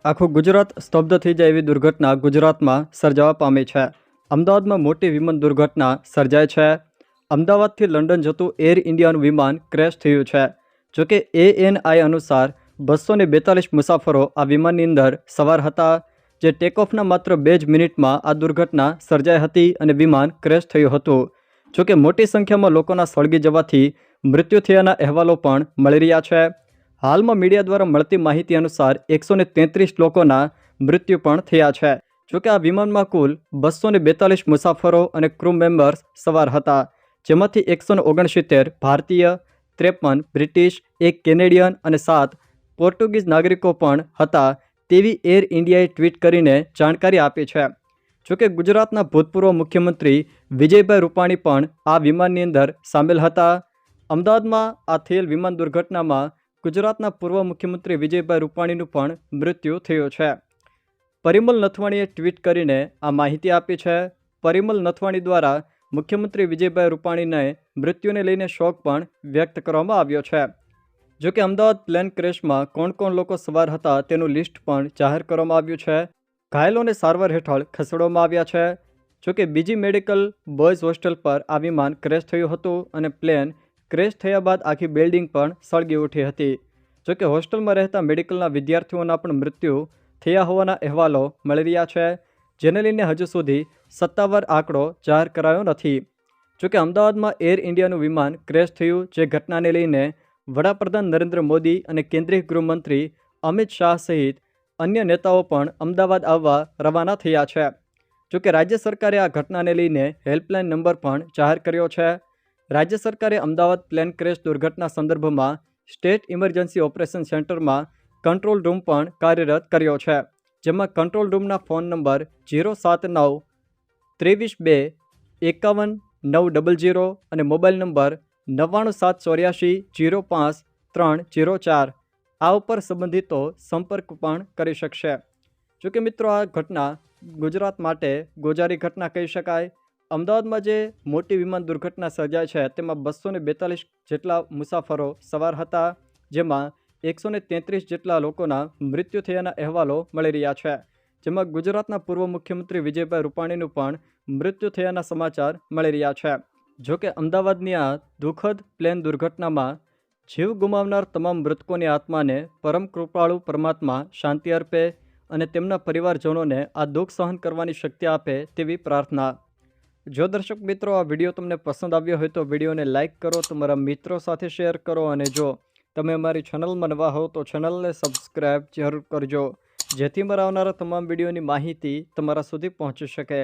આખું ગુજરાત સ્તબ્ધ થઈ જાય એવી દુર્ઘટના ગુજરાતમાં સર્જાવા પામી છે. અમદાવાદમાં મોટી વિમાન દુર્ઘટના સર્જાઈ છે. અમદાવાદથી લંડન જતું એર ઇન્ડિયાનું વિમાન ક્રેશ થયું છે. જોકે ANI અનુસાર 242 મુસાફરો આ વિમાનની અંદર સવાર હતા, જે ટેકઓફના માત્ર 2 જ મિનિટમાં આ દુર્ઘટના સર્જાઈ હતી અને વિમાન ક્રેશ થયું હતું. જોકે મોટી સંખ્યામાં લોકોના સળગી જવાથી મૃત્યુ થયાના અહેવાલો પણ મળી રહ્યા છે. હાલમાં મીડિયા દ્વારા મળતી માહિતી અનુસાર 133 લોકોના મૃત્યુ પણ થયા છે. જોકે આ વિમાનમાં કુલ 242 મુસાફરો અને ક્રૂ મેમ્બર્સ સવાર હતા, જેમાંથી 169 ભારતીય, 53 બ્રિટિશ, 1 કેનેડિયન અને 7 પોર્ટુગીઝ નાગરિકો પણ હતા તેવી એર ઇન્ડિયાએ ટ્વીટ કરીને જાણકારી આપી છે. જોકે ગુજરાતના ભૂતપૂર્વ મુખ્યમંત્રી વિજયભાઈ રૂપાણી પણ આ વિમાનની અંદર સામેલ હતા. અમદાવાદમાં આ થયેલ વિમાન દુર્ઘટનામાં ગુજરાતના પૂર્વ મુખ્યમંત્રી વિજયભાઈ રૂપાણીનું પણ મૃત્યુ થયું છે. પરિમલ નથવાણીએ ટ્વીટ કરીને આ માહિતી આપી છે. પરિમલ નથવાણી દ્વારા મુખ્યમંત્રી વિજયભાઈ રૂપાણીને મૃત્યુને લઈને શોક પણ વ્યક્ત કરવામાં આવ્યો છે. જોકે અમદાવાદ પ્લેન ક્રેશમાં કોણ કોણ લોકો સવાર હતા તેનું લિસ્ટ પણ જાહેર કરવામાં આવ્યું છે. ઘાયલોને સારવાર હેઠળ ખસેડવામાં આવ્યા છે. જોકે બીજી મેડિકલ બોયઝ હોસ્ટેલ પર આ વિમાન ક્રેશ થયું હતું અને પ્લેન ક્રેશ થયા બાદ આખી બિલ્ડિંગ પણ સળગી ઉઠી હતી. જોકે હોસ્ટેલમાં રહેતા મેડિકલના વિદ્યાર્થીઓના પણ મૃત્યુ થયા હોવાના અહેવાલો મળી રહ્યા છે, જેને લઈને હજુ સુધી સત્તાવાર આંકડો જાહેર કરાયો નથી. જોકે અમદાવાદમાં એર ઇન્ડિયાનું વિમાન ક્રેશ થયું, જે ઘટનાને લઈને વડાપ્રધાન નરેન્દ્ર મોદી અને કેન્દ્રીય ગૃહમંત્રી અમિત શાહ સહિત અન્ય નેતાઓ પણ અમદાવાદ આવવા રવાના થયા છે. જોકે રાજ્ય સરકારે આ ઘટનાને લઈને હેલ્પલાઇન નંબર પણ જાહેર કર્યો છે. રાજ્ય સરકારે અમદાવાદ પ્લેન ક્રેશ દુર્ઘટના સંદર્ભમાં સ્ટેટ ઇમરજન્સી ઓપરેશન સેન્ટરમાં કંટ્રોલ રૂમ પણ કાર્યરત કર્યો છે, જેમાં કંટ્રોલ રૂમના ફોન નંબર 079 23 2 51 900 અને મોબાઈલ નંબર 99784 05 304 આ ઉપર સંબંધિતો સંપર્ક પણ કરી શકશે. જોકે મિત્રો, આ ઘટના ગુજરાત માટે ગોજારી ઘટના કહી શકાય. અમદાવાદમાં જે મોટી વિમાન દુર્ઘટના સર્જાઈ છે તેમાં 242 જેટલા મુસાફરો સવાર હતા, જેમાં 133 જેટલા લોકોના મૃત્યુ થયાના અહેવાલો મળી રહ્યા છે. જેમાં ગુજરાતના પૂર્વ મુખ્યમંત્રી વિજયભાઈ રૂપાણીનું પણ મૃત્યુ થયાના સમાચાર મળી રહ્યા છે. જોકે અમદાવાદની આ દુઃખદ પ્લેન દુર્ઘટનામાં જીવ ગુમાવનાર તમામ મૃતકોની આત્માને પરમ કૃપાળુ પરમાત્મા શાંતિ અર્પે અને તેમના પરિવારજનોને આ દુઃખ સહન કરવાની શક્તિ આપે તેવી પ્રાર્થના. જો દર્શક મિત્રો આ વિડીયો તમને પસંદ આવ્યો હોય તો વિડીયોને લાઇક કરો, તમારા મિત્રો સાથે શેર કરો અને જો તમે અમારી ચેનલમાં નવા હો તો ચેનલને સબસ્ક્રાઈબ જરૂર કરજો, જેથી મારા આવનારા તમામ વિડીયોની માહિતી તમારા સુધી પહોંચી શકે.